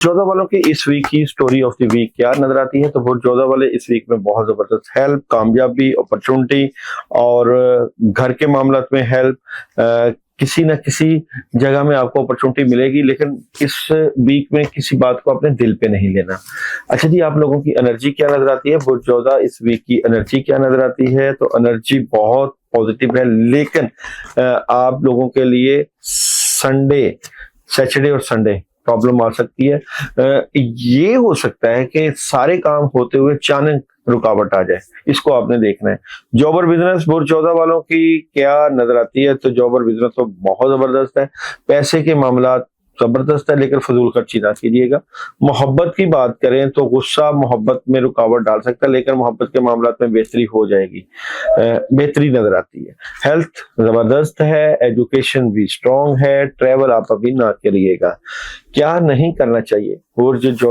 14 वालों की इस वीक की स्टोरी ऑफ द वीक क्या नजर आती है? तो वो 14 वाले इस वीक में बहुत जबरदस्त हेल्प, कामयाबी, अपॉर्चुनिटी और घर के मामलात में हेल्प, किसी न किसी जगह में आपको अपॉर्चुनिटी मिलेगी, लेकिन इस वीक में किसी बात को अपने दिल पे नहीं लेना। अच्छा जी, आप लोगों की एनर्जी क्या नजर आती है? बुर्ज 14 इस वीक की एनर्जी क्या नजर आती है? तो एनर्जी बहुत पॉजिटिव है, लेकिन आप लोगों के लिए सैटरडे और संडे प्रॉब्लम आ सकती है। ये हो सकता है कि सारे काम होते हुए अचानक रुकावट आ जाए, इसको आपने देखना है। जॉब और बिजनेस बुर्ज 14 वालों की क्या नजर आती है? तो जॉब और बिजनेस तो बहुत जबरदस्त है, पैसे के मामला जबरदस्त है, लेकिन फजूल खर्ची ना कीजिएगा। मोहब्बत की बात करें तो गुस्सा मोहब्बत में रुकावट डाल सकता है, लेकिन मोहब्बत के मामला में बेहतरी हो जाएगी, बेहतरी नजर आती है। हेल्थ जबरदस्त है, एजुकेशन भी स्ट्रांग है, ट्रैवल आप अभी ना करिएगा। क्या नहीं करना चाहिए? बुर्ज